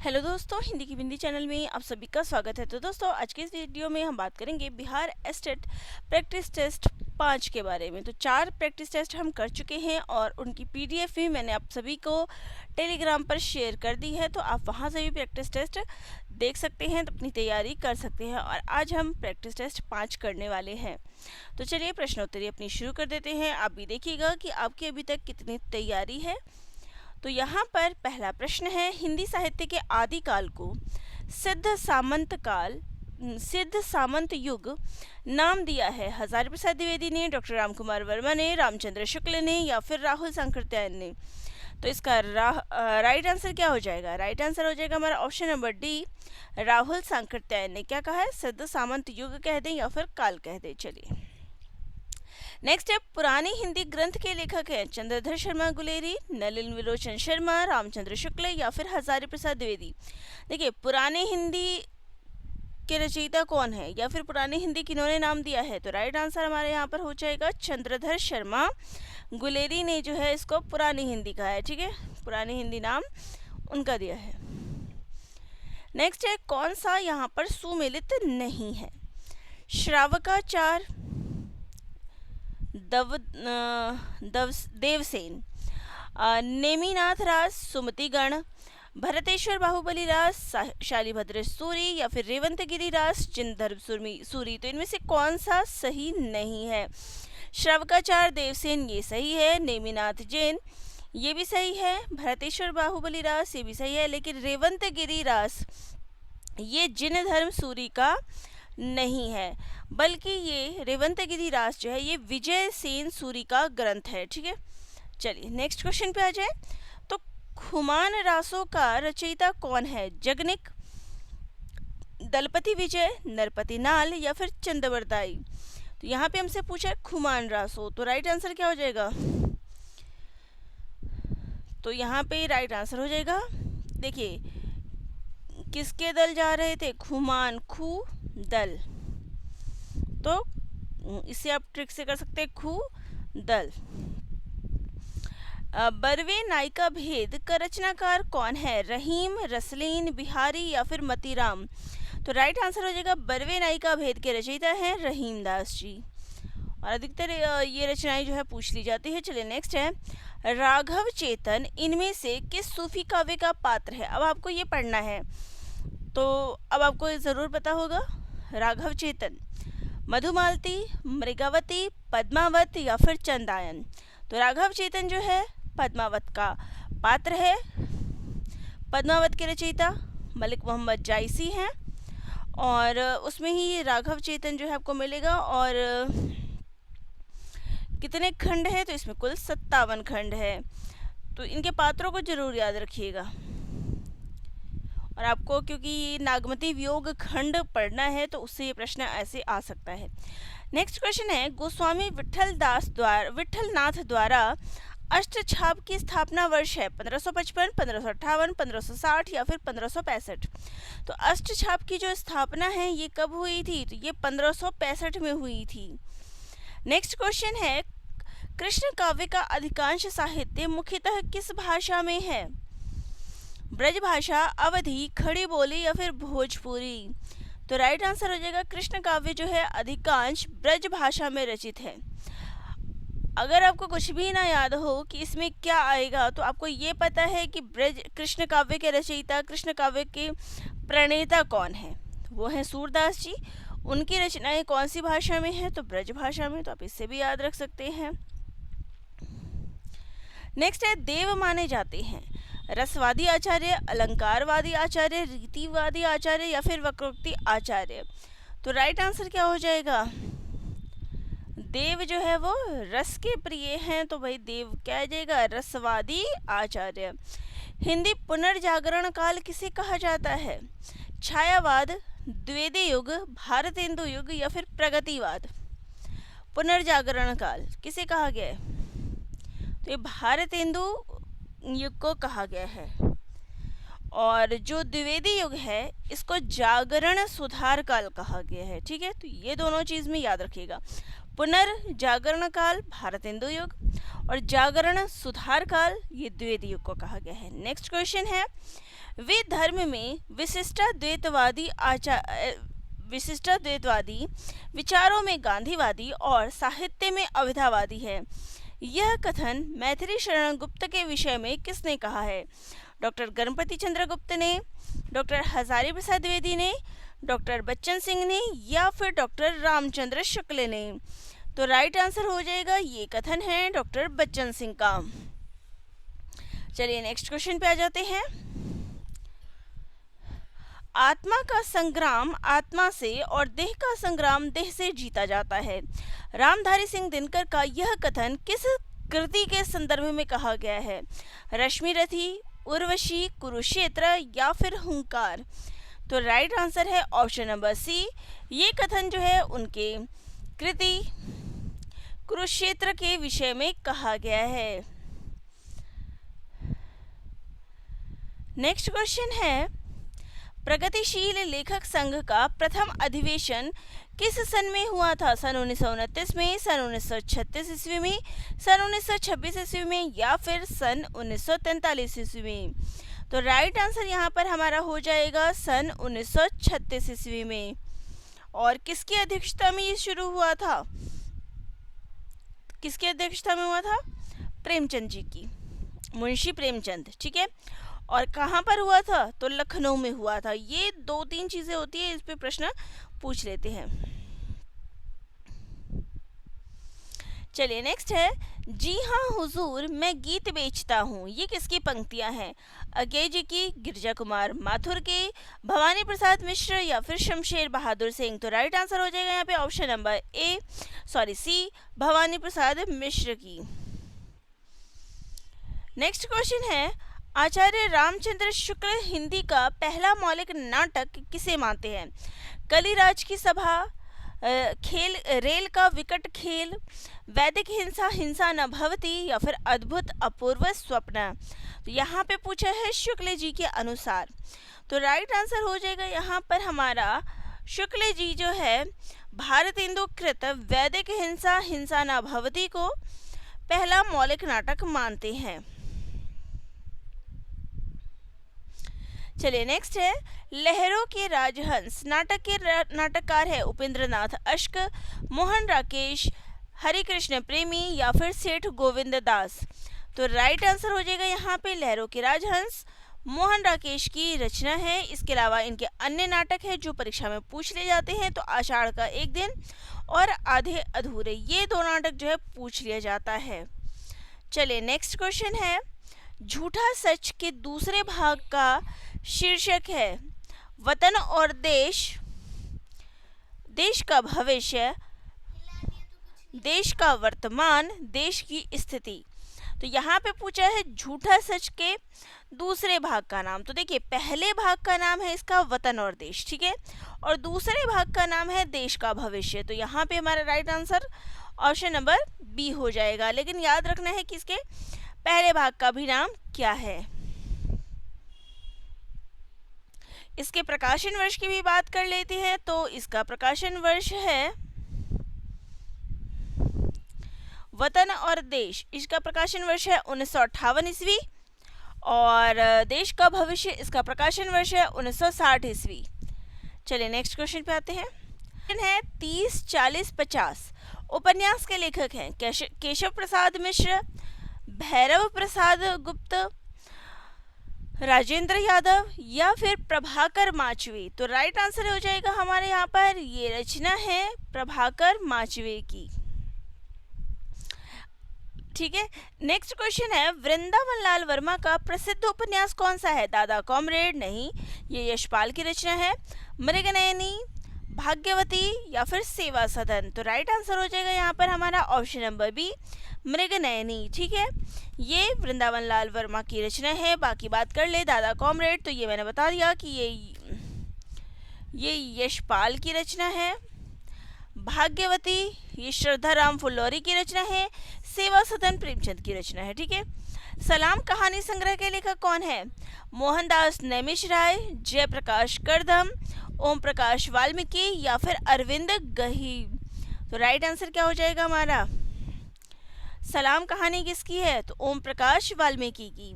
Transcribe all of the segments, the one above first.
Hello दोस्तों, हिंदी की बिंदी channel में आप सभी का स्वागत है। तो दोस्तों, आज के इस वीडियो में हम बात करेंगे बिहार एस्टेट प्रैक्टिस टेस्ट 5 के बारे में। तो 4 प्रैक्टिस टेस्ट हम कर चुके हैं और उनकी पीडीएफ भी मैंने आप सभी को टेलीग्राम पर शेयर कर दी है, तो आप वहां से भी प्रैक्टिस टेस्ट देख सकते हैं, तो अपनी तैयारी कर सकते हैं। और आज हम प्रैक्टिस टेस्ट 5 करने वाले हैं। तो चलिए प्रश्नोत्तरी अपनी शुरू कर देते हैं। आप भी देखिएगा कि आपकी अभी तक कितनी तैयारी है। तो यहाँ पर पहला प्रश्न है, हिंदी साहित्य के आदिकाल को सिद्ध सामंत युग नाम दिया है। हजारी प्रसाद द्विवेदी ने, डॉक्टर रामकुमार वर्मा ने, रामचंद्र शुक्ल ने या फिर राहुल सांकृत्यायन ने। तो इसका राइट आंसर क्या हो जाएगा? राइट आंसर हो जाएगा हमारा option number D, Rahul Sankrityayan ने क्या कहा है? सिद्ध सामंत युग कह दें या फिर काल कह दें। चलिए नेक्स्ट है, पुराने हिंदी ग्रंथ के लेखक हैं चंद्रधर शर्मा गुलेरी, नलिन विलोचन शर्मा, रामचंद्र शुक्ल या फिर हजारी प्रसाद द्विवेदी। देखिए, पुराने हिंदी के रचयिता कौन है या फिर पुराने हिंदी किन्होंने नाम दिया है? तो राइट आंसर हमारे यहाँ पर हो जाएगा चंद्रधर शर्मा गुलेरी ने जो है इसको पुरानी हिंदी कहा है। ठीक है, पुरानी हिंदी नाम उनका दिया है। नेक्स्ट है, कौन सा यहाँ पर सुमेलित नहीं है? श्रावकाचार, देवसेन, नेमिनाथ राज, सुमतिगण, भरतेश्वर बाहुबली राज, शालिभद्र सूरी या फिर रेवंतगिरी राज, जिनधर्म सूरी। तो इनमें से कौन सा सही नहीं है? श्रावकाचार, देवसेन ये सही है, नेमिनाथ जैन ये भी सही है, भरतेश्वर बाहुबली राज ये भी सही है, लेकिन रेवंतगिरी राज ये जिनधर्म सूरी का नहीं है, बल्कि ये रेवंतगिरी राज जो है ये विजय सेन सूरी का ग्रंथ है। ठीक है, चलिए नेक्स्ट क्वेश्चन पे आ जाए। तो खुमान रासों का रचयिता कौन है? जगनिक, दलपति विजय, नरपति नाल या फिर चंद्रवरदाई। तो यहाँ पे हमसे पूछा है खुमान रासो, तो राइट आंसर क्या हो जाएगा? तो यहाँ पे राइट आंसर हो जाएगा, देखिए किसके दल जा रहे थे? खुमान, खू दल, तो इसे आप ट्रिक से कर सकते हैं, खू दल। बरवे नायिका भेद का रचनाकार कौन है? रहीम, रसलीन, बिहारी या फिर मतीराम। तो राइट आंसर हो जाएगा, बरवे नायिका भेद के रचयिता हैं रहीम दास जी, और अधिकतर ये रचनाएं जो है पूछ ली जाती है। चलिए नेक्स्ट है, राघव चेतन इनमें से किस सूफी काव्य का पात्र है? अब आपको ये पढ़ना है, तो अब आपको ज़रूर पता होगा। राघव चेतन, मधुमालती, मृगावती, पद्मावत या फिर चंदायन। तो राघव चेतन जो है पद्मावत का पात्र है। पद्मावत के रचयिता मलिक मोहम्मद जायसी हैं, और उसमें ही राघव चेतन जो है आपको मिलेगा। और कितने खंड है? तो इसमें कुल 57 खंड है। तो इनके पात्रों को जरूर याद रखिएगा, और आपको क्योंकि नागमती वियोग खंड पढ़ना है तो उससे ये प्रश्न ऐसे आ सकता है। नेक्स्ट क्वेश्चन है, गोस्वामी विट्ठलनाथ द्वारा अष्टछाप की स्थापना वर्ष है 1555, 1558, 1560 या फिर 1565। तो अष्टछाप की जो स्थापना है ये कब हुई थी? तो ये 1565 में हुई थी। नेक्स्ट क्वेश्चन है, कृष्ण काव्य का अधिकांश साहित्य मुख्यतः किस भाषा में है? ब्रज भाषा, अवधी, खड़ी बोली या फिर भोजपुरी। तो राइट आंसर हो जाएगा, कृष्ण काव्य जो है अधिकांश ब्रज भाषा में रचित है। अगर आपको कुछ भी ना याद हो कि इसमें क्या आएगा, तो आपको ये पता है कि कृष्ण काव्य के रचयिता, कृष्ण काव्य के प्रणेता कौन है? वो हैं सूरदास जी। उनकी रचनाएं कौन सी भाषा में है? तो ब्रज भाषा में, तो आप इससे भी याद रख सकते हैं। नेक्स्ट है, देव माने जाते हैं रसवादी आचार्य, अलंकारवादी आचार्य, रीतिवादी आचार्य या फिर वक्रोक्ति आचार्य। तो राइट आंसर क्या हो जाएगा? देव जो है वो रस के प्रिय हैं, तो भाई देव क्या आ जाएगा? रसवादी आचार्य। हिंदी पुनर्जागरण काल किसे कहा जाता है? छायावाद, द्विवेदी युग, भारतेंदु युग या फिर प्रगतिवाद। पुनर्जागरण काल किसे कहा गया है? तो ये भारतेंदु युग को कहा गया है, और जो द्विवेदी युग है इसको जागरण सुधार काल कहा गया है। ठीक है, तो ये दोनों चीज में याद रखिएगा, पुनर्जागरण काल भारतेंदु युग और जागरण सुधार काल ये द्विवेदी युग को कहा गया है। नेक्स्ट क्वेश्चन है, वे धर्म में विशिष्टाद्वैतवादी विचारों में गांधीवादी और साहित्य में अविधावादी है। यह कथन मैथिली शरण गुप्त के विषय में किसने कहा है? डॉक्टर गणपति चंद्र गुप्त ने, डॉक्टर हजारी प्रसाद द्विवेदी ने, डॉक्टर बच्चन सिंह ने या फिर डॉक्टर रामचंद्र शुक्ल ने? तो राइट आंसर हो जाएगा ये कथन है डॉक्टर बच्चन सिंह का। चलिए नेक्स्ट क्वेश्चन पे आ जाते हैं। आत्मा का संग्राम आत्मा से और देह का संग्राम देह से जीता जाता है। रामधारी सिंह दिनकर का यह कथन किस कृति के संदर्भ में कहा गया है? रश्मिरथी, उर्वशी, कुरुक्षेत्र या फिर हुंकार? तो राइट आंसर है ऑप्शन नंबर सी। ये कथन जो है उनके कृति कुरुक्षेत्र के विषय में कहा गया है। नेक्स्ट क्वेश्चन है, प्रगतिशील लेखक संघ का प्रथम अधिवेशन किस सन में हुआ था? सन 1929 में, सन 1936 ईस्वी में, सन 1926 ईस्वी में या फिर सन 1943 ईस्वी में? तो राइट आंसर यहाँ पर हमारा हो जाएगा सन 1936 ईस्वी में। और किसकी अध्यक्षता में ये शुरू हुआ था? किसकी अध्यक्षता में हुआ था? प्रेमचंद जी की, मुंशी प्रेमचंद। ठीक है, और कहाँ पर हुआ था? तो लखनऊ में हुआ था। ये 2-3 चीजें होती है, इस पे प्रश्न पूछ लेते हैं। चलिए नेक्स्ट है, जी हाँ हुजूर मैं गीत बेचता हूँ। ये किसकी पंक्तियाँ हैं? अज्ञे जी की, गिरजा कुमार माथुर की, भवानी प्रसाद मिश्र या फिर शमशेर बहादुर सिंह? तो राइट आंसर हो जाएगा यहाँ पे ऑप्शन नंबर सी, भवानी प्रसाद मिश्र की। नेक्स्ट क्वेश्चन है, आचार्य रामचंद्र शुक्ल हिंदी का पहला मौलिक नाटक किसे मानते हैं? कलिराज की सभा, खेल रेल का विकट खेल, वैदिक हिंसा हिंसा न भवती या फिर अद्भुत अपूर्व स्वप्न? तो यहाँ पे पूछा है शुक्ल जी के अनुसार। तो राइट आंसर हो जाएगा यहाँ पर हमारा शुक्ल जी जो है भारतेंदु कृत वैदिक हिंसा हिंसा न भवती को पहला मौलिक नाटक मानते हैं। चलिए नेक्स्ट है, लहरों के राजहंस नाटक के नाटककार है उपेंद्र नाथ अश्क, मोहन राकेश, हरिकृष्ण प्रेमी या फिर सेठ गोविंद दास? तो राइट आंसर हो जाएगा यहाँ पे लहरों के राजहंस मोहन राकेश की रचना है। इसके अलावा इनके अन्य नाटक है जो परीक्षा में पूछ ले जाते हैं। तो आषाढ़ का एक दिन और आधे अधूरे, ये 2 नाटक जो है पूछ लिया जाता है। चलिए नेक्स्ट क्वेश्चन है, झूठा सच के दूसरे भाग का शीर्षक है वतन और देश, देश का भविष्य, देश का वर्तमान, देश की स्थिति। तो यहाँ पे पूछा है झूठा सच के दूसरे भाग का नाम। तो देखिए पहले भाग का नाम है इसका वतन और देश, ठीक है, और दूसरे भाग का नाम है देश का भविष्य। तो यहाँ पे हमारा right answer option number B हो जाएगा। लेकिन याद रखना है कि इसके पहले भाग का भी नाम क्या है। इसके प्रकाशन वर्ष की भी बात कर लेते हैं। तो इसका प्रकाशन वर्ष है वतन और देश, इसका प्रकाशन वर्ष है 1958 ईस्वी और देश का भविष्य इसका प्रकाशन वर्ष है 1960 ईस्वी। चलिए नेक्स्ट क्वेश्चन पे आते हैं। है 30, 40, 50 उपन्यास के लेखक हैं केशव प्रसाद मिश्र, भैरव प्रसाद गुप्त, राजेंद्र यादव या फिर प्रभाकर माचवे? तो राइट आंसर हो जाएगा हमारे यहाँ पर ये रचना है प्रभाकर माचवे की। ठीक है, नेक्स्ट क्वेश्चन है, वृंदावन लाल वर्मा का प्रसिद्ध उपन्यास कौन सा है? दादा कॉमरेड? नहीं, ये यशपाल की रचना है। मृगनयनी, भाग्यवती या फिर सेवा सदन? तो राइट आंसर हो जाएगा यहाँ पर हमारा ऑप्शन नंबर बी, मृगनयनी। ठीक है, ये वृंदावन लाल वर्मा की रचना है। बाकी बात कर ले दादा कॉमरेड, तो ये मैंने बता दिया कि ये यशपाल की रचना है। भाग्यवती ये श्रद्धाराम फुल्लौरी की रचना है। सेवा सदन प्रेमचंद की रचना है। ठीक है, सलाम कहानी संग्रह के लेखक कौन है? मोहनदास नैमिष राय, जयप्रकाश करदम, ओम प्रकाश वाल्मीकि या फिर अरविंद गही? तो राइट आंसर क्या हो जाएगा हमारा? सलाम कहानी किसकी है? तो ओम प्रकाश वाल्मीकि की।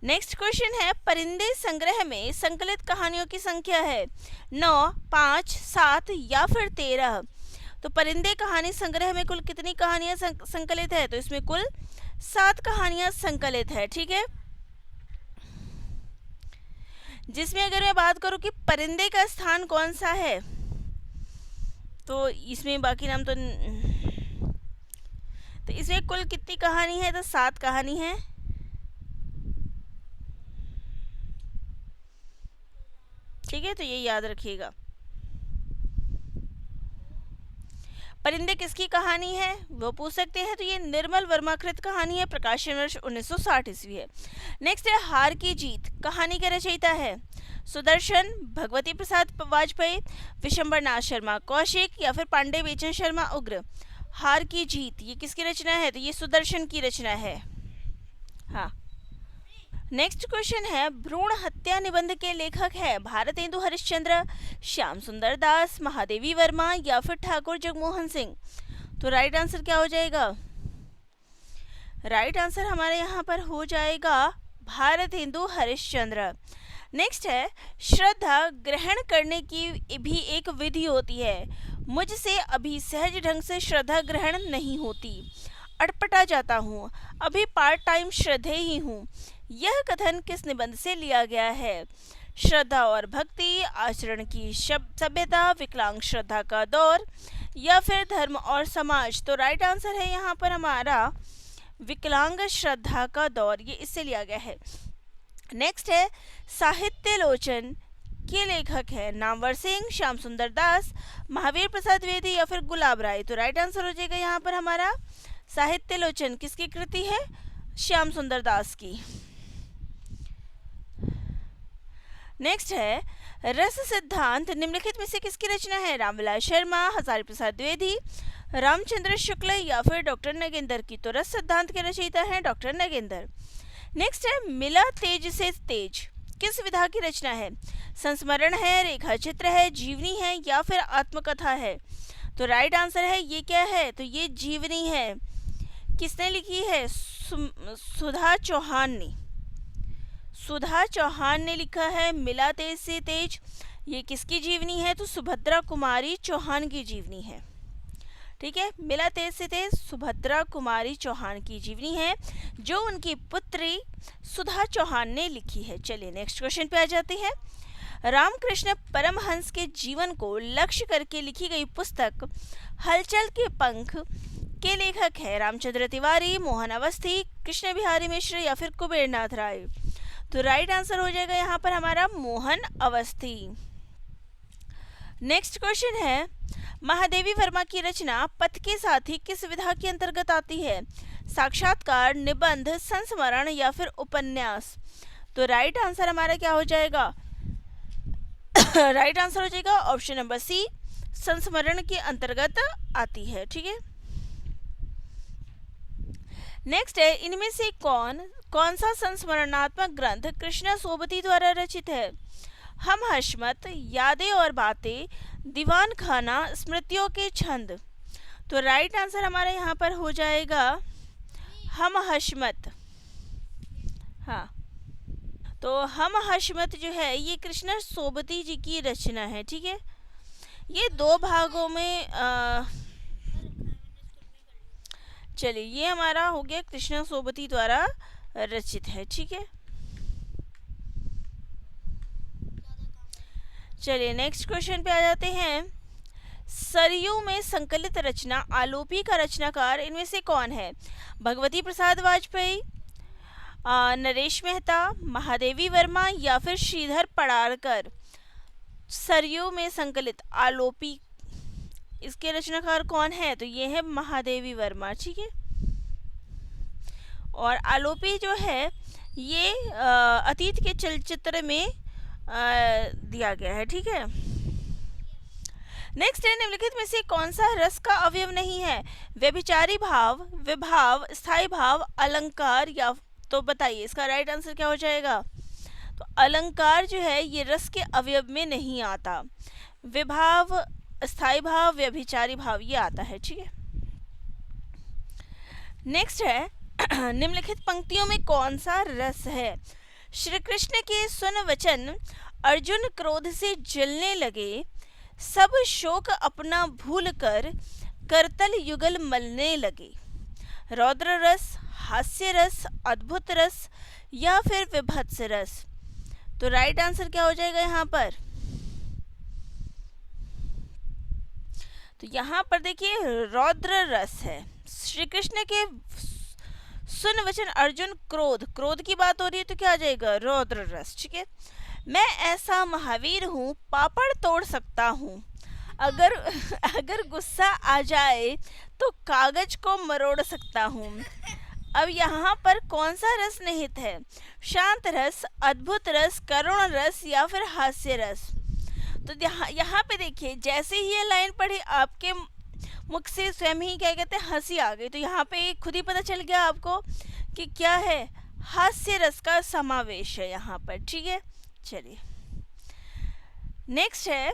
नेक्स्ट क्वेश्चन है, परिंदे संग्रह में संकलित कहानियों की संख्या है 9, 5, 7 या फिर 13। तो परिंदे कहानी संग्रह में कुल कितनी कहानियां संकलित है? तो इसमें कुल 7 कहानियां संकलित है। ठीक है, जिसमें अगर मैं बात करूं कि परिंदे का स्थान कौन सा है, तो इसमें बाकी नाम तो इसमें कुल कितनी कहानी है? तो 7 कहानी है। ठीक है, तो ये याद रखिएगा। परिंदे किसकी कहानी है वो पूछ सकते हैं, तो ये निर्मल वर्माकृत कहानी है, प्रकाशन वर्ष 1960 ईस्वी है। नेक्स्ट है, हार की जीत कहानी के रचयिता है सुदर्शन, भगवती प्रसाद वाजपेयी, विशंबर नाथ शर्मा कौशिक या फिर पांडे बेचन शर्मा उग्र। हार की जीत ये किसकी रचना है? तो ये सुदर्शन की रचना है। हाँ, नेक्स्ट क्वेश्चन है, भ्रूण हत्या निबंध के लेखक है भारतेंदु हरिश्चंद्र, श्याम सुंदर दास, महादेवी वर्मा या फिर ठाकुर जगमोहन सिंह। तो राइट आंसर क्या हो जाएगा? राइट आंसर हमारे यहाँ पर हो जाएगा भारतेंदु हरिश्चंद्र। नेक्स्ट है, श्रद्धा ग्रहण करने की भी एक विधि होती है, मुझसे अभी सहज ढंग से श्रद्धा ग्रहण नहीं होती, अटपटा जाता हूँ, अभी पार्ट टाइम श्रद्धे ही हूँ। यह कथन किस निबंध से लिया गया है? श्रद्धा और भक्ति, आचरण की सभ्यता, विकलांग श्रद्धा का दौर या फिर धर्म और समाज। तो राइट आंसर है यहाँ पर हमारा विकलांग श्रद्धा का दौर, ये इससे लिया गया है। नेक्स्ट है, साहित्य लोचन के लेखक है नामवर सिंह, श्याम सुंदर दास, महावीर प्रसाद द्विवेदी या फिर गुलाब राय। तो राइट आंसर हो जाएगा यहाँ पर हमारा साहित्य लोचन। किसकी कृति है? श्याम सुंदर दास की। नेक्स्ट है, रस सिद्धांत निम्नलिखित में से किसकी रचना है? रामविलास शर्मा, हजारी प्रसाद द्विवेदी, रामचंद्र शुक्ल या फिर डॉक्टर नगेंद्र की। तो रस सिद्धांत के रचयिता हैं डॉक्टर नगेंद्र। नेक्स्ट है, मिला तेज से तेज किस विधा की रचना है? संस्मरण है, रेखा चित्र है, जीवनी है या फिर आत्मकथा है। तो राइट आंसर है ये क्या है? तो ये जीवनी है। किसने लिखी है? सुधा चौहान ने। सुधा चौहान ने लिखा है मिला तेज से तेज। ये किसकी जीवनी है? तो सुभद्रा कुमारी चौहान की जीवनी है। ठीक है, मिला तेज से तेज सुभद्रा कुमारी चौहान की जीवनी है, जो उनकी पुत्री सुधा चौहान ने लिखी है। चलिए नेक्स्ट क्वेश्चन पे आ जाते हैं। रामकृष्ण परमहंस के जीवन को लक्ष्य करके लिखी गई पुस्तक हलचल के पंख के लेखक है रामचंद्र तिवारी, मोहन अवस्थी, कृष्ण बिहारी मिश्र या फिर कुबेरनाथ राय। तो राइट आंसर हो जाएगा यहाँ पर हमारा मोहन अवस्थी। नेक्स्ट क्वेश्चन है, महादेवी वर्मा की रचना पथ के साथी किस विधा के अंतर्गत आती है? साक्षात्कार, निबंध, संस्मरण या फिर उपन्यास। तो राइट आंसर हमारा क्या हो जाएगा? राइट आंसर हो जाएगा ऑप्शन नंबर सी, संस्मरण के अंतर्गत आती है। ठीक है, नेक्स्ट है, इनमें से कौन सा संस्मरणात्मक ग्रंथ कृष्णा सोबती द्वारा रचित है? हम हशमत, यादें और बातें, दीवान खाना, स्मृतियों के छंद। तो राइट आंसर हमारा यहाँ पर हो जाएगा हम हशमत। हाँ, तो हम हशमत जो है ये कृष्णा सोबती जी की रचना है। ठीक है, ये 2 भागों में चलिए ये हमारा हो गया कृष्णा सोबती द्वारा रचित है। ठीक है, चलिए नेक्स्ट क्वेश्चन पे आ जाते हैं। सरयू में संकलित रचना आलोपी का रचनाकार इनमें से कौन है? भगवती प्रसाद वाजपेयी, नरेश मेहता, महादेवी वर्मा या फिर श्रीधर पडारकर। सरयू में संकलित आलोपी इसके रचनाकार कौन है? तो ये है महादेवी वर्मा। ठीक है, और आलोपी जो है ये अतीत के चलचित्र में दिया गया है। ठीक है, नेक्स्ट है, निम्नलिखित में से कौन सा रस का अवयव नहीं है? व्यभिचारी भाव, विभाव, स्थायी भाव, अलंकार या तो बताइए इसका राइट आंसर क्या हो जाएगा? तो अलंकार जो है ये रस के अवयव में नहीं आता, विभाव, स्थायी भाव, व्यभिचारी भाव ये आता है। ठीक है, नेक्स्ट है, निम्नलिखित पंक्तियों में कौन सा रस है? श्री कृष्ण के सुन वचन अर्जुन क्रोध से जलने लगे, सब शोक अपना भूल कर करतल युगल मलने लगे। रौद्र रस, हास्य रस, अद्भुत रस या फिर विभत्स रस। तो राइट आंसर क्या हो जाएगा यहाँ पर? तो यहाँ पर देखिए रौद्र रस है। श्री कृष्ण के सुन वचन अर्जुन क्रोध, क्रोध की बात हो रही है तो क्या आ जाएगा? रौद्र रस। ठीक है। मैं ऐसा महावीर हूँ, पापड़ तोड़ सकता हूँ, अगर अगर गुस्सा आ जाए तो कागज को मरोड़ सकता हूँ। अब यहाँ पर कौन सा रस निहित है? शांत रस, अद्भुत रस, करुण रस या फिर हास्य रस। तो यहाँ पे देखिए जैसे ही ये लाइन पढ़ी आपके मुख से स्वयं ही क्या कहते हैं हंसी आ गई। तो यहाँ पे खुद ही पता चल गया आपको कि क्या है? हास्य रस का समावेश है यहाँ पर। ठीक है, चलिए नेक्स्ट है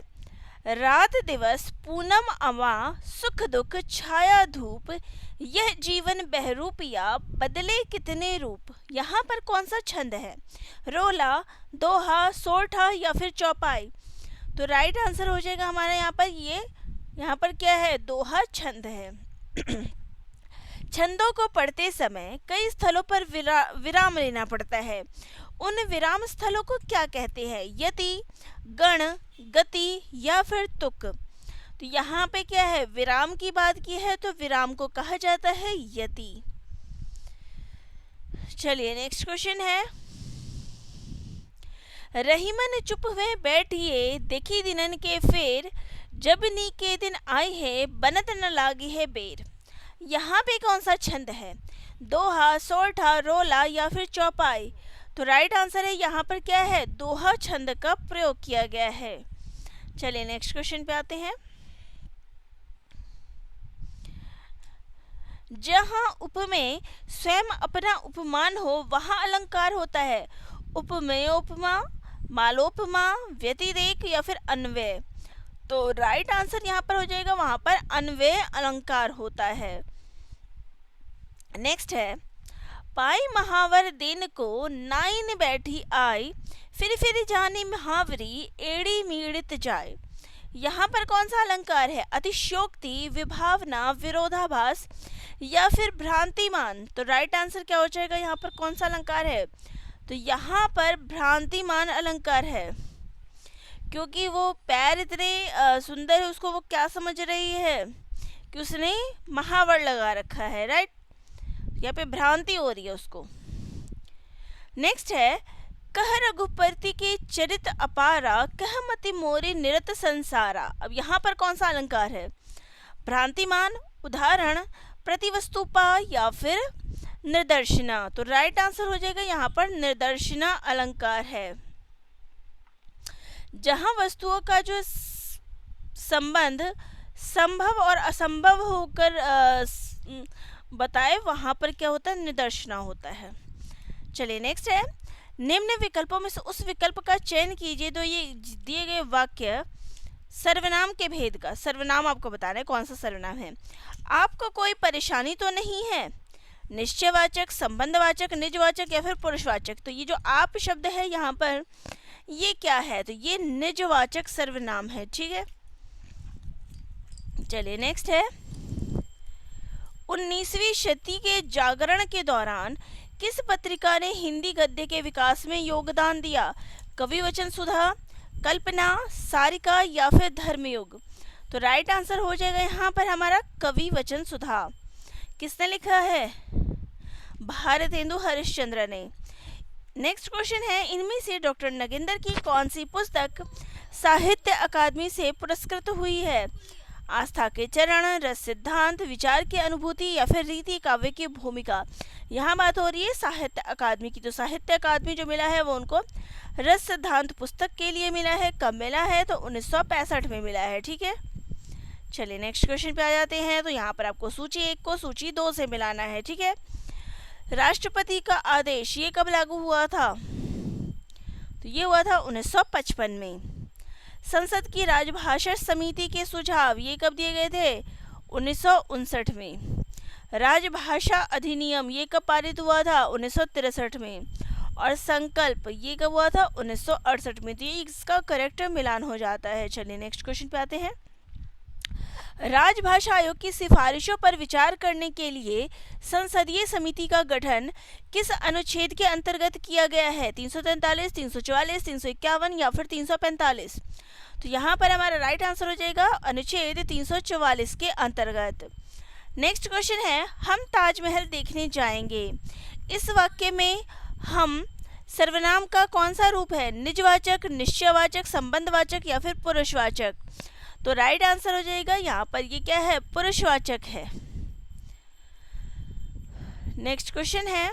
रात दिवस पूनम अमा, सुख दुख छाया धूप, यह जीवन बहरूपिया, बदले कितने रूप। यहाँ पर कौन सा छंद है? रोला, दोहा, सोरठा या फिर चौपाई। तो राइट आंसर हो जाएगा हमारा यहाँ पर यहाँ पर क्या है? दोहा छंद है। छंदों को पढ़ते समय कई स्थलों पर विराम लेना पड़ता है। उन विराम स्थलों को क्या कहते हैं? यति, गण, गति या फिर तुक। तो यहाँ पे क्या है? विराम की बात की है तो विराम को कहा जाता है यति। चलिए नेक्स्ट क्वेश्चन है रहीमन चुप हुए बैठिए, देखी दिनन के फेर, जब नी के दिन आए है, बनत न लागी है बेर। यहाँ पे कौन सा छंद है? दोहा, सोरठा, रोला या फिर चौपाई। तो राइट आंसर है यहाँ पर क्या है? दोहा छंद का प्रयोग किया गया है। चलिए नेक्स्ट क्वेश्चन पे आते हैं। जहाँ उपमेय स्वयं अपना उपमान हो वहाँ अलंकार होता है। उपमेयोपमा, मालोपमा, व्यतिरेक या फिर अन्वय। तो राइट आंसर यहाँ पर हो जाएगा वहाँ पर अन्वय अलंकार होता है। नेक्स्ट है पाई महावर दिन को, नाइन बैठी आई, फिर जानी महावरी, एड़ी मीड़ित जाए। यहाँ पर कौन सा अलंकार है? अतिशयोक्ति, विभावना, विरोधाभास या फिर भ्रांतिमान। तो राइट आंसर क्या हो जाएगा? यहाँ पर कौन सा अलंकार है? तो यहाँ पर भ्रांतिमान अलंकार है, क्योंकि वो पैर इतने सुंदर है, उसको वो क्या समझ रही है कि उसने महावर लगा रखा है। राइट, यहाँ पे भ्रांति हो रही है उसको। नेक्स्ट है कह रघुपति के चरित अपारा, कह मति मोरे निरत संसारा। अब यहाँ पर कौन सा अलंकार है? भ्रांतिमान, उदाहरण, प्रतिवस्तुपा या फिर निर्दर्शना। तो राइट आंसर हो जाएगा यहाँ पर निर्दर्शना अलंकार है। जहाँ वस्तुओं का जो संबंध संभव और असंभव होकर बताए वहाँ पर क्या होता है? निदर्शना होता है। चलिए नेक्स्ट है निम्न विकल्पों में से उस विकल्प का चयन कीजिए तो ये दिए गए वाक्य सर्वनाम के भेद का। सर्वनाम आपको बताना है कौन सा सर्वनाम है। आपको कोई परेशानी तो नहीं है? निश्चयवाचक, संबंधवाचक, निजवाचक या फिर पुरुषवाचक। तो ये जो आप शब्द है यहाँ पर ये क्या है? तो ये निजवाचक सर्वनाम है। ठीक है, चलिए नेक्स्ट है 19वीं शती के जागरण के दौरान किस पत्रिका ने हिंदी गद्य के विकास में योगदान दिया? कवि वचन सुधा, कल्पना, सारिका या फिर धर्मयुग। तो राइट आंसर हो जाएगा यहाँ पर हमारा कवि वचन सुधा। किसने लिखा है? भारतेंदु हरिश्चंद्र ने। नेक्स्ट क्वेश्चन है इनमें से डॉक्टर नगेंद्र की कौन सी पुस्तक साहित्य अकादमी से पुरस्कृत हुई है? आस्था के चरण, रस सिद्धांत, विचार की अनुभूति या फिर रीति काव्य की भूमिका। यहाँ बात हो रही है साहित्य अकादमी की। तो साहित्य अकादमी जो मिला है वो उनको रस सिद्धांत पुस्तक के लिए मिला है। कब मिला है? तो 1965 में मिला है। ठीक है, चलिए नेक्स्ट क्वेश्चन पे आ जाते हैं। तो यहाँ पर आपको सूची 1 को सूची 2 से मिलाना है। ठीक है, राष्ट्रपति का आदेश ये कब लागू हुआ था? तो ये हुआ था 1955 में। संसद की राजभाषा समिति के सुझाव ये कब दिए गए थे? 1959 में। राजभाषा अधिनियम ये कब पारित हुआ था? 1963 में। और संकल्प ये कब हुआ था? 1968 में। तो ये इसका करेक्ट मिलान हो जाता है। चलिए नेक्स्ट क्वेश्चन पे आते हैं। राजभाषा आयोग की सिफारिशों पर विचार करने के लिए संसदीय समिति का गठन किस अनुच्छेद के अंतर्गत किया गया है? 343, 344, 351 या फिर 345? तो यहाँ पर हमारा राइट आंसर हो जाएगा अनुच्छेद 344 के अंतर्गत। नेक्स्ट क्वेश्चन है, हम ताजमहल देखने जाएंगे। इस वाक्य में हम सर्वनाम का कौन सा रूप है? निजवाचक, निश्चयवाचक, संबंधवाचक या फिर पुरुषवाचक? तो राइट आंसर हो जाएगा यहाँ पर ये क्या है? पुरुषवाचक है। नेक्स्ट क्वेश्चन है,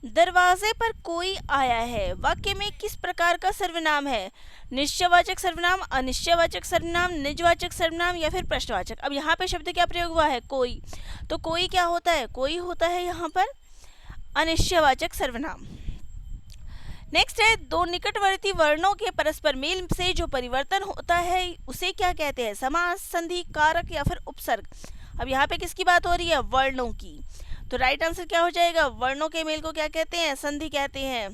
दरवाजे पर कोई आया है वाक्य में किस प्रकार का सर्वनाम है? निश्चयवाचक सर्वनाम, अनिश्चयवाचक सर्वनाम, निजवाचक सर्वनाम या फिर प्रश्नवाचक? अब यहाँ पे शब्द क्या प्रयोग हुआ है? कोई। तो कोई क्या होता है? कोई होता है यहाँ पर अनिश्चयवाचक सर्वनाम। नेक्स्ट है, दो निकटवर्ती वर्णों के परस्पर मेल से जो परिवर्तन होता है उसे क्या कहते हैं? समास, संधि, कारक या फिर उपसर्ग? अब यहाँ पे किसकी बात हो रही है? वर्णों की। तो राइट आंसर क्या हो जाएगा? वर्णों के मेल को क्या कहते हैं? संधि कहते हैं।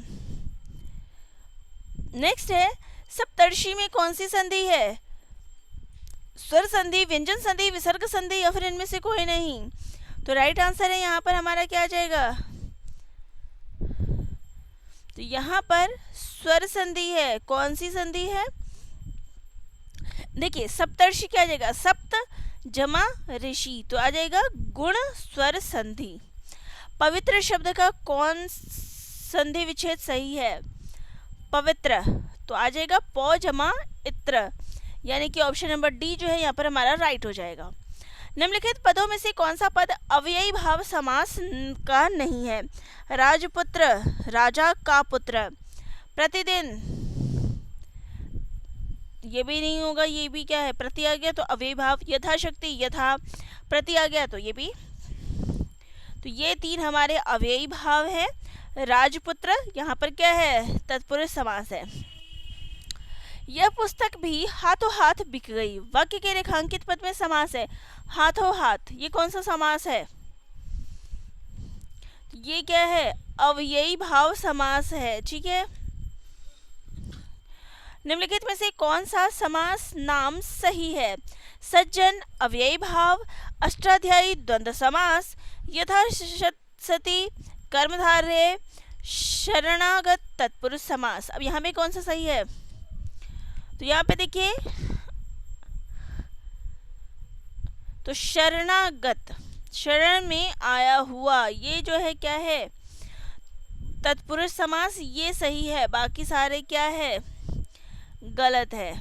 नेक्स्ट है, सप्तर्षि में कौन सी संधि है? स्वर संधि, व्यंजन संधि, विसर्ग संधि या फिर इनमें से कोई नहीं? तो राइट आंसर है यहाँ पर हमारा क्या आ जाएगा? तो यहाँ पर स्वर संधि है। कौन सी संधि है? देखिए सप्तर्षि क्या आ जाएगा? सप्त जमा ऋषि, तो आ जाएगा गुण स्वर संधि। पवित्र शब्द का कौन संधि विच्छेद सही है? पवित्र, तो आ जाएगा पौ जमा इत्र, यानी कि ऑप्शन नंबर डी जो है यहाँ पर हमारा राइट हो जाएगा। निम्नलिखित पदों में से कौन सा पद अव्ययी भाव समास का नहीं है? राजपुत्र, राजा का पुत्र, प्रतिदिन, ये भी नहीं होगा। ये भी क्या है? प्रति आ गया तो अव्ययी भाव। यथाशक्ति, यथा, प्रति आ गया तो ये भी। तो ये तीन हमारे अव्ययी भाव है। राजपुत्र यहाँ पर क्या है? तत्पुरुष समास है। यह पुस्तक भी हाथों हाथ बिक गई वाक्य के रेखांकित पद में समास है। हाथों हाथ, ये कौन सा समास है? ये क्या है? अव्ययी भाव समास है। ठीक है। निम्नलिखित में से कौन सा समास नाम सही है? सज्जन अव्ययी भाव, अष्टाध्यायी द्वंद्व समास, यथासति कर्मधारय, शरणागत तत्पुरुष समास। अब यहाँ पे कौन सा सही है? तो यहाँ पे देखिए, तो शरणागत, शरण में आया हुआ, ये जो है क्या है? तत्पुरुष समास, ये सही है। बाकी सारे क्या है? गलत है।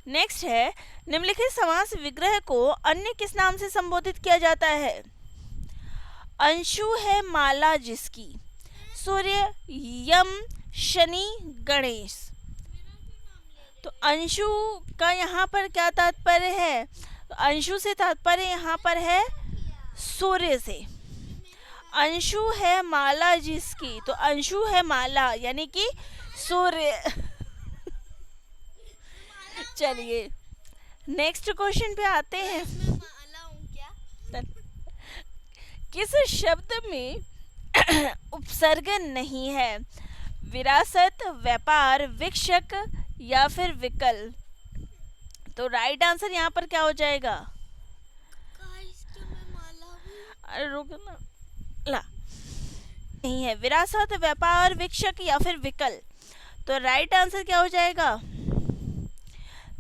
नेक्स्ट है, निम्नलिखित समास विग्रह को अन्य किस नाम से संबोधित किया जाता है? अंशु है माला जिसकी, सूर्य, यम, शनि, गणेश। तो अंशु का यहाँ पर क्या तात्पर्य है? तो अंशु से तात्पर्य यहाँ पर है सूर्य से। अंशु है माला जिसकी, तो अंशु है माला यानी कि सूर्य। चलिए नेक्स्ट क्वेश्चन पे आते हैं। किस शब्द में उपसर्ग नहीं है? विरासत, व्यापार, विक्षक या फिर विकल? तो राइट आंसर यहाँ पर क्या हो जाएगा? अरे रुक ना, ला, नहीं है। विरासत, व्यापार, विक्षक या फिर विकल? तो राइट आंसर क्या हो जाएगा?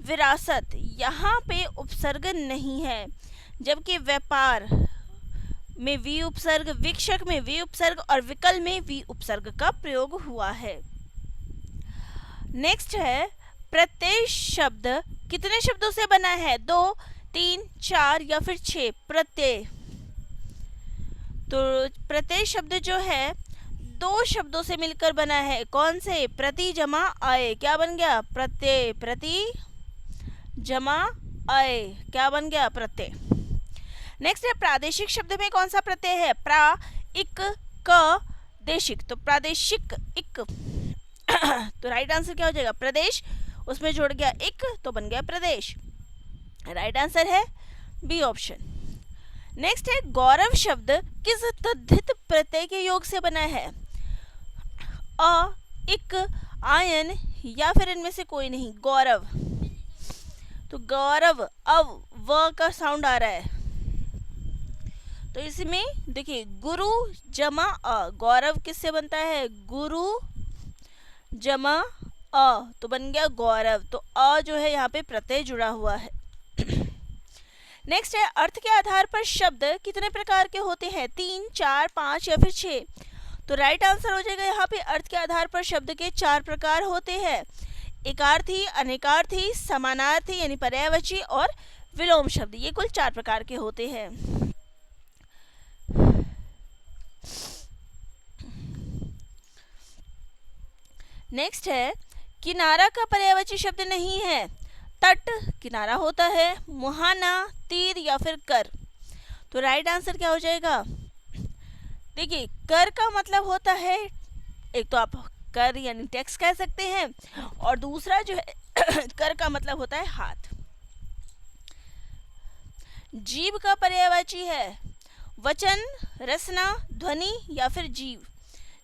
विरासत। यहाँ पे उपसर्ग नहीं है, जबकि व्यापार में वी उपसर्ग, विक्षक में वी उपसर्ग और विकल में वी उपसर्ग का प्रयोग हुआ है। नेक्स्ट है, प्रत्यय शब्द कितने शब्दों से बना है? 2, 3, 4 या फिर 6? प्रत्यय, तो प्रत्यय शब्द जो है 2 शब्दों से मिलकर बना है। कौन से? प्रति जमा आए, क्या बन गया? प्रत्यय। प्रति जमा आए, क्या बन गया? प्रत्यय। नेक्स्ट है, प्रादेशिक शब्द में कौन सा प्रत्यय है? प्रा, इक, क, देशिक, तो प्रादेशिक इक। तो राइट आंसर क्या हो जाएगा? प्रदेश, उसमें जोड़ गया इक तो बन गया प्रदेश। राइट आंसर है बी ऑप्शन। नेक्स्ट है गौरव शब्द किस तद्धित प्रत्यय के योग से बना है? अ, इक, आयन या फिर इनमें से कोई नहीं। गौरव, तो गौरव अव व का साउंड आ रहा है, तो इसमें देखिए गुरु जमा अ, गौरव किससे बनता है? गुरु जमा अ, तो बन गया गौरव। तो अ जो है यहाँ पे प्रत्यय जुड़ा हुआ है। नेक्स्ट है अर्थ के आधार पर शब्द कितने प्रकार के होते हैं? 3, 4, 5 या फिर 6? तो राइट आंसर हो जाएगा यहाँ पे अर्थ के आधार पर शब्द के 4 प्रकार होते हैं। एकार्थी, अनेकार्थी, समानार्थी यानी पर्यायवाची और विलोम शब्द, ये कुल 4 प्रकार के होते हैं। नेक्स्ट है किनारा का पर्यायवाची शब्द नहीं है। तट किनारा होता है, मुहाना, तीर या फिर कर। तो राइट आंसर क्या हो जाएगा? देखिए कर का मतलब होता है, एक तो आप कर यानी टैक्स कह सकते हैं, और दूसरा जो है कर का मतलब होता है हाथ। जीव का पर्यायवाची है वचन, रसना, ध्वनि या फिर जीव।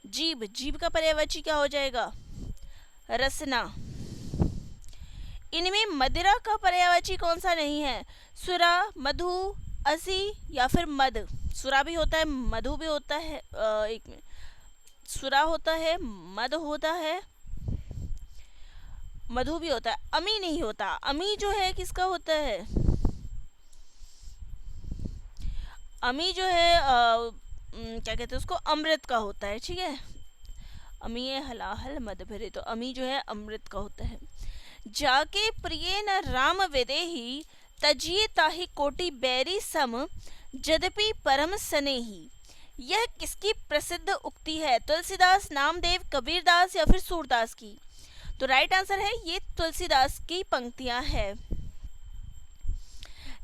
जीव, जीव का पर्यायवाची क्या हो जाएगा? रसना। इनमें मदिरा का पर्यायवाची कौन सा नहीं है? सुरा, मधु, असी या फिर मद। सुरा भी होता है, मधु भी होता है, एक मिनट, सुरा होता है, मद होता है, मधु भी होता है, अमी नहीं होता। अमी जो है किसका होता है? अमी जो है क्या कहते हैं उसको? अमृत का होता है, ठीक है। अमी हलाहल मद भरे, तो अमी जो है अमृत का होता है। जाके प्रिय न राम वेदेही, तजिए ताहि कोटि बैरी सम, यद्यपि परम स्नेही। यह किसकी प्रसिद्ध उक्ति है? तुलसीदास, नामदेव, कबीरदास या फिर सूरदास की? तो राइट आंसर है ये तुलसीदास की पंक्तियां हैं।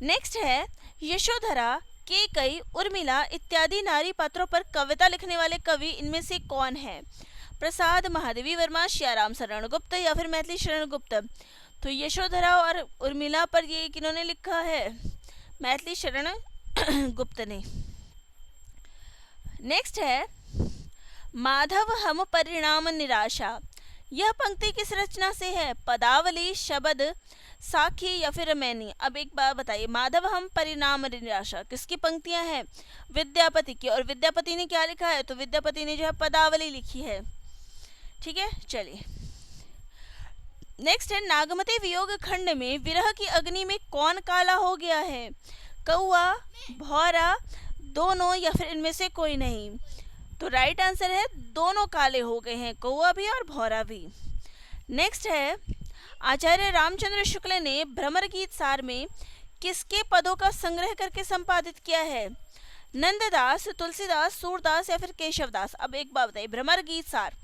नेक्स्ट है यशोधरा, केकई, उर्मिला इत्यादि नारी पात्रों पर कविता लिखने वाले कवि इनमें से कौन है? प्रसाद, महादेवी वर्मा, श्याराम शरण गुप्त या फिर मैथिली शरण गुप्त? तो यशोधरा और उर्मिला पर ये किन्होंने लिखा है? मैथिली शरण गुप्त ने। नेक्स्ट है माधव हम परिणाम निराशा, यह पंक्ति किस रचना से है? पदावली, शबद, साखी या फिर रमैनी? अब एक बार बताइए, माधव हम परिणाम निराशा किसकी पंक्तियां हैं? विद्यापति की। और विद्यापति ने क्या लिखा है? तो विद्यापति ने जो है पदावली लिखी है, ठीक है। चलिए नेक्स्ट है नागमती वियोग खंड में विरह की अग्नि में कौन काला हो गया है? कौआ, भौरा, दोनों या फिर इनमें से कोई नहीं? तो राइट आंसर है दोनों काले हो गए हैं, कौआ भी और भौरा भी। नेक्स्ट है आचार्य रामचंद्र शुक्ल ने भ्रमर गीत सार में किसके पदों का संग्रह करके संपादित किया है? नंददास, तुलसीदास, सूरदास या फिर केशवदास? अब एक बात बताइए, भ्रमर गीत सार,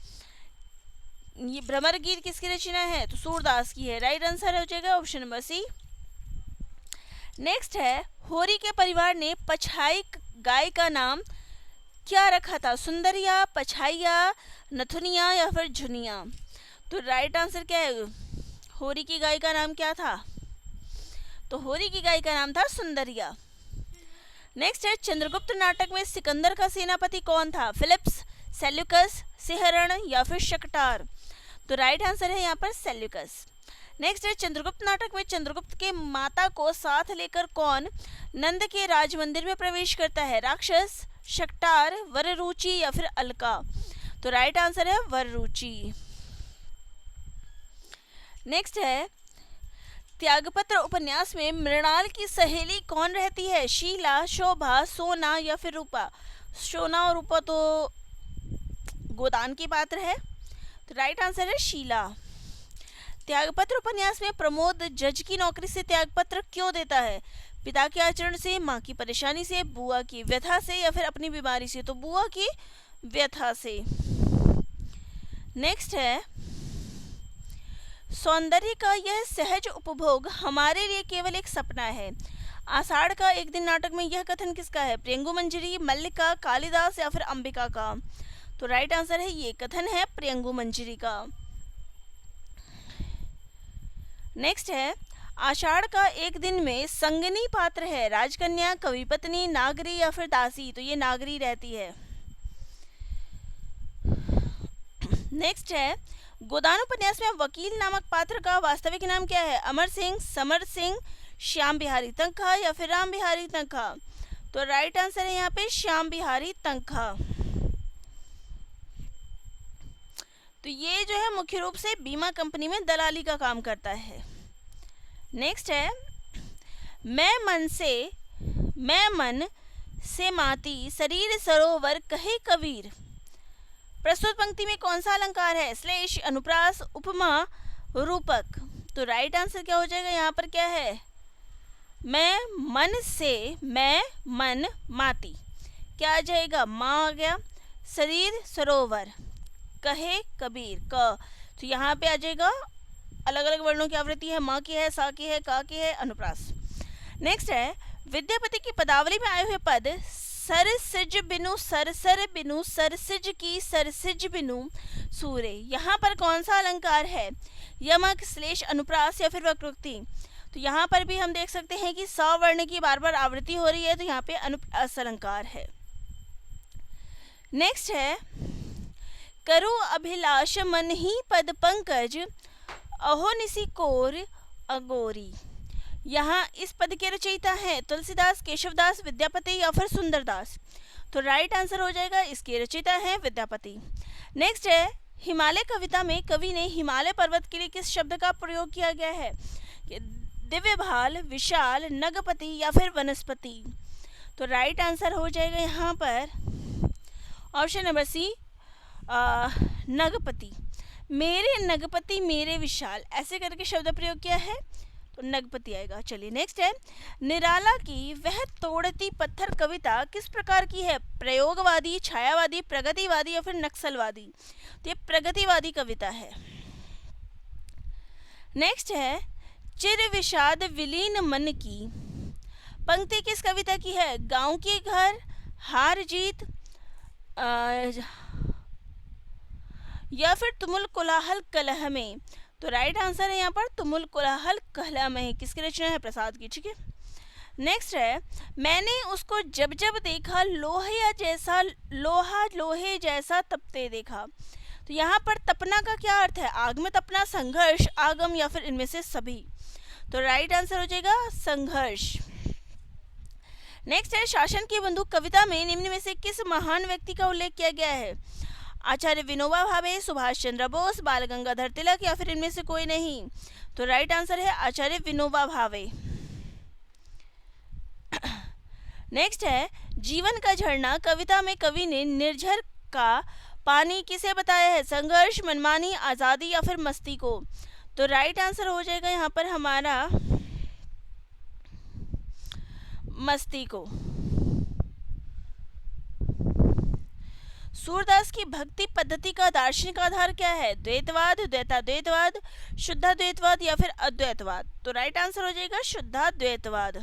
ये भ्रमर गीत किसकी रचना है? तो सूरदास की है। राइट आंसर हो जाएगा ऑप्शन नंबर सी। नेक्स्ट है होरी के परिवार ने पछाई गाय का नाम क्या रखा था? सुंदरिया, पछाइया, नथुनिया या फिर झुनिया? तो राइट आंसर क्या है? होरी की गाय का नाम क्या था? तो होरी की गाय का नाम था सुंदरिया। नेक्स्ट है चंद्रगुप्त नाटक में सिकंदर का सेनापति कौन था? फिलिप्स, सेल्यूकस, सिहरण या फिर शकटार? तो राइट आंसर है यहाँ पर सेल्यूकस। नेक्स्ट है चंद्रगुप्त नाटक में चंद्रगुप्त के माता को साथ लेकर कौन नंद के राज मंदिर में प्रवेश करता है? राक्षस, शकटार, वररुचि या फिर अलका? तो राइट आंसर है वररुचि। नेक्स्ट है त्यागपत्र उपन्यास में मृणाल की सहेली कौन रहती है? शीला, शोभा, सोना या फिर रूपा? सोना और रूपा तो गोदान की पात्र है, तो राइट आंसर है शीला। त्यागपत्र उपन्यास में प्रमोद जज की नौकरी से त्यागपत्र क्यों देता है? पिता के आचरण से, माँ की परेशानी से, बुआ की व्यथा से या फिर अपनी बीमारी से? तो बुआ की व्यथा से। नेक्स्ट है सौंदर्य का यह सहज उपभोग हमारे लिए केवल एक सपना है। आषाढ़ का एक दिन नाटक में यह कथन किसका है? प्रियंगु मंजरी, मल्लिका, कालिदास या फिर अंबिका का? तो राइट आंसर है ये कथन है प्रियंगु मंजरी का। नेक्स्ट है आषाढ़ का एक दिन में संगनी पात्र है, राजकन्या, कवि पत्नी, नागरी या फिर दासी। तो ये नागरी रहती है। नेक्स्ट है, गोदान उपन्यास में वकील नामक पात्र का वास्तविक नाम क्या है? अमर सिंह, समर सिंह, श्याम बिहारी तनखा या फिर राम बिहारी तनखा। तो राइट आंसर है यहाँ पे श्याम बिहारी तनखा। तो ये जो है मुख्य रूप से बीमा कंपनी में दलाली का काम करता है। नेक्स्ट है, मैं मन से माती शरीर सरोवर कहे कबीर। प्रस्तुत पंक्ति में कौन सा अलंकार है? श्लेष, अनुप्रास, उपमा, रूपक। तो राइट आंसर क्या हो जाएगा यहाँ पर? क्या है? मैं मन माती, क्या आ जाएगा? माँ आ गया, शरीर सरोवर, कहे कबीर क। तो यहाँ पे आ जाएगा अलग अलग वर्णों की आवृत्ति है, माँ की है, सा की है, का की है, अनुप्रास। नेक्स्ट है, विद्यापति की पदावली में आए हुए पद सर सिज बिनु सरसर बिनु सरसिज की सरसिज बिनु सूरे, यहाँ पर कौन सा अलंकार है? यमक, श्लेष, अनुप्रास या फिर वक्रोक्ति। तो यहाँ पर भी हम देख सकते हैं कि स वर्ण की बार बार आवृत्ति हो रही है, तो यहाँ पे अनुप्रास अलंकार है। नेक्स्ट है, करो अभिलाष मन ही पद पंकज, अहो निसी कोर अगोरी। यहाँ इस पद के रचयिता हैं तुलसीदास, केशवदास, विद्यापति या फिर सुंदरदास। तो राइट आंसर हो जाएगा इसके रचयिता हैं विद्यापति। नेक्स्ट है, हिमालय कविता में कवि ने हिमालय पर्वत के लिए किस शब्द का प्रयोग किया गया है? दिव्यभाल, विशाल, नगपति या फिर वनस्पति। तो राइट आंसर हो जाएगा यहाँ पर ऑप्शन नंबर सी, नगपति। मेरे नगपति मेरे विशाल, ऐसे करके शब्द प्रयोग किया है, तो नगपति आएगा। चलिए नेक्स्ट है, निराला की वह तोड़ती पत्थर कविता किस प्रकार की है? प्रयोगवादी, छायावादी, प्रगतिवादी या फिर नक्सलवादी। तो ये प्रगतिवादी कविता है। नेक्स्ट है, चिर विषाद विलीन मन की पंक्ति किस कविता की है? गांव के घर, हार जीत या फिर तुमुल कोलाहल कलह में। तो राइट आंसर है यहाँ पर तुमुल कोलाहल कलह में। किसकी रचना है? प्रसाद की। ठीक है। नेक्स्ट है, मैंने उसको जब जब देखा लोहा लोहे जैसा तपते देखा। तो यहाँ पर तपना का क्या अर्थ है? आग में तपना, संघर्ष, आगम या फिर इनमें से सभी। तो राइट आंसर हो जाएगा संघर्ष। नेक्स्ट है, शासन की बंदूक कविता में निम्न में से किस महान व्यक्ति का उल्लेख किया गया है? आचार्य विनोबा भावे, सुभाष चंद्र बोस, बाल गंगाधर तिलक या फिर इनमें से कोई नहीं। तो राइट आंसर है आचार्य विनोबा भावे। नेक्स्ट है, जीवन का झरना कविता में कवि ने निर्झर का पानी किसे बताया है? संघर्ष, मनमानी, आजादी या फिर मस्ती को। तो राइट आंसर हो जाएगा यहाँ पर हमारा मस्ती को। सूरदास की भक्ति पद्धति का दार्शनिक आधार क्या है? द्वैतवाद, द्वैताद्वैतवाद, शुद्धाद्वैतवाद या फिर अद्वैतवाद। तो राइट आंसर हो जाएगा शुद्धाद्वैतवाद।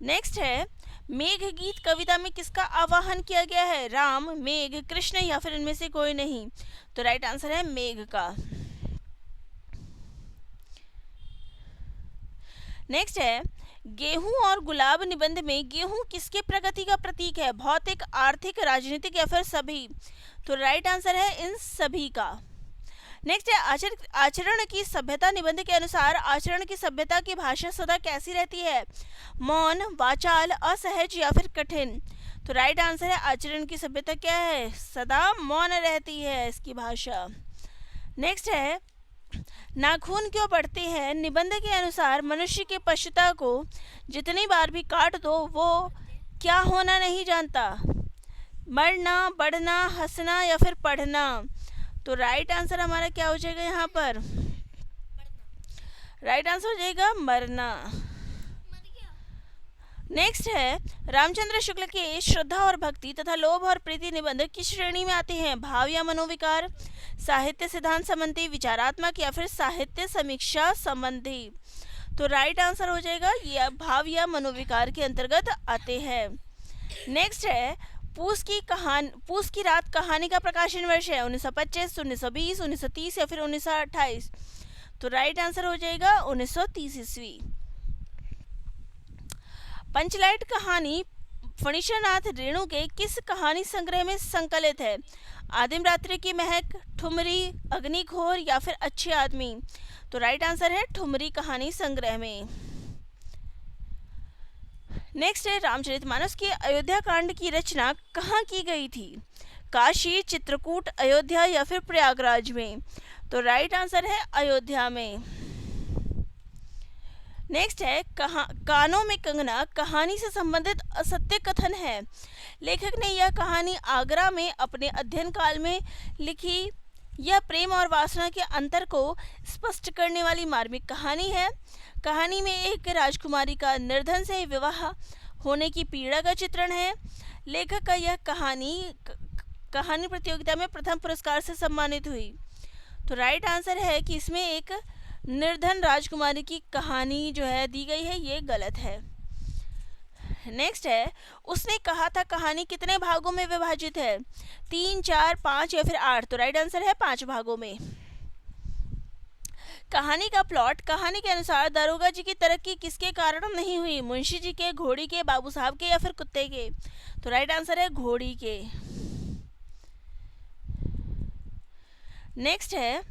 नेक्स्ट है, मेघ गीत कविता में किसका आवाहन किया गया है? राम, मेघ, कृष्ण या फिर इनमें से कोई नहीं। तो राइट आंसर है मेघ का। नेक्स्ट है, गेहूं और गुलाब निबंध में गेहूं किसके प्रगति का प्रतीक है? भौतिक, आर्थिक, राजनीतिक या फिर सभी। तो राइट आंसर है इन सभी का। नेक्स्ट है, आचरण की सभ्यता निबंध के अनुसार आचरण की सभ्यता की भाषा सदा कैसी रहती है? मौन, वाचाल, असहज या फिर कठिन। तो राइट आंसर है आचरण की सभ्यता क्या है? सदा मौन रहती है इसकी भाषा। नेक्स्ट है, नाखून क्यों बढ़ते हैं? निबंध के अनुसार मनुष्य के पश्चता को जितनी बार भी काट दो वो क्या होना नहीं जानता? मरना, बढ़ना, हंसना या फिर पढ़ना। तो राइट आंसर हमारा क्या हो जाएगा यहाँ पर? राइट आंसर हो जाएगा मरना। नेक्स्ट है, रामचंद्र शुक्ल के श्रद्धा और भक्ति तथा लोभ और प्रीति निबंध किस श्रेणी में आते हैं? भाव या मनोविकार, साहित्य सिद्धांत संबंधी, विचारात्मक या फिर साहित्य समीक्षा संबंधी। तो राइट आंसर हो जाएगा ये भाव या मनोविकार के अंतर्गत आते हैं। नेक्स्ट है, पूस की रात कहानी का प्रकाशन वर्ष है 1925, 1920, 1930 या फिर 1928। तो राइट आंसर हो जाएगा 1930 ईस्वी। पंचलाइट कहानी फणीश्वरनाथ रेणु के किस कहानी संग्रह में संकलित है? आदिम रात्रि की महक, ठुमरी, अग्निघोर या फिर अच्छे आदमी? तो राइट आंसर है ठुमरी कहानी संग्रह में। नेक्स्ट है रामचरितमानस की अयोध्या कांड की रचना कहाँ की गई थी? काशी, चित्रकूट, अयोध्या या फिर प्रयागराज में? तो राइट आंसर है अयोध्या में। नेक्स्ट है कानों में कंगना कहानी से संबंधित असत्य कथन है। लेखक ने यह कहानी आगरा में अपने अध्ययन काल में लिखी। यह प्रेम और वासना के अंतर को स्पष्ट करने वाली मार्मिक कहानी है। कहानी में एक राजकुमारी का निर्धन से विवाह होने की पीड़ा का चित्रण है। लेखक का यह कहानी प्रतियोगिता में प्रथम पुरस्कार से सम्मानित हुई। तो राइट आंसर है कि इसमें एक निर्धन राजकुमारी की कहानी जो है दी गई है, ये गलत है। नेक्स्ट है उसने कहा था कहानी कितने भागों में विभाजित है? 3, 4, 5 या फिर 8? तो राइट आंसर है 5 भागों में। कहानी का प्लॉट कहानी के अनुसार दारोगा जी की तरक्की किसके कारण नहीं हुई? मुंशी जी के, घोड़ी के, बाबू साहब के या फिर कुत्ते के? तो राइट आंसर है घोड़ी के। नेक्स्ट है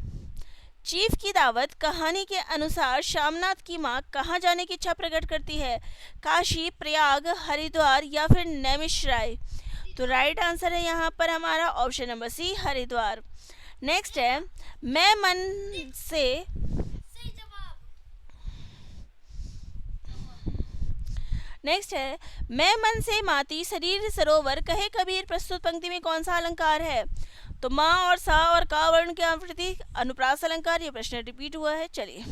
चीफ की दावत कहानी के अनुसार श्यामनाथ की मां कहाँ जाने की इच्छा प्रकट करती है? काशी, प्रयाग, हरिद्वार या फिर नैमिषारण्य? तो राइट आंसर है यहाँ पर हमारा option number C, Haridwar. Next है मैं मन से माती शरीर सरोवर कहे कबीर प्रस्तुत पंक्ति में कौन सा अलंकार है? तो माँ और सा और का वर्ण के प्रति अनुप्रास अलंकार। ये प्रश्न रिपीट हुआ है। चलिए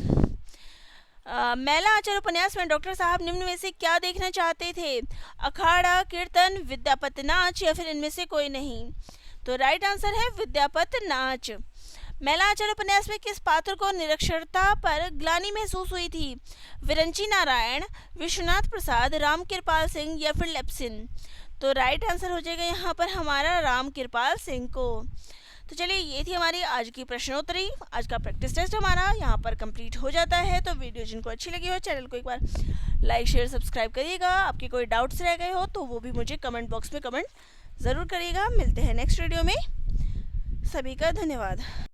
मैला आचार उपन्यास में डॉक्टर साहब निम्न में से क्या देखना चाहते थे? अखाड़ा, कीर्तन, विद्यापत नाच या फिर इनमें से कोई नहीं? तो राइट आंसर है विद्यापत नाच। मैला आचार उपन्यास में किस पात्र को निरक्षरता पर ग्लानि महसूस हुई थी? विरंची नारायण, विश्वनाथ प्रसाद, राम कृपाल सिंह या फिर लेप्सिन? तो राइट आंसर हो जाएगा यहाँ पर हमारा राम कृपाल सिंह को। तो चलिए ये थी हमारी आज की प्रश्नोत्तरी। आज का प्रैक्टिस टेस्ट हमारा यहाँ पर कंप्लीट हो जाता है। तो वीडियो जिनको अच्छी लगी हो चैनल को एक बार लाइक, शेयर, सब्सक्राइब करिएगा। आपके कोई डाउट्स रह गए हो तो वो भी मुझे कमेंट बॉक्स में कमेंट ज़रूर करिएगा। मिलते हैं नेक्स्ट वीडियो में। सभी का धन्यवाद।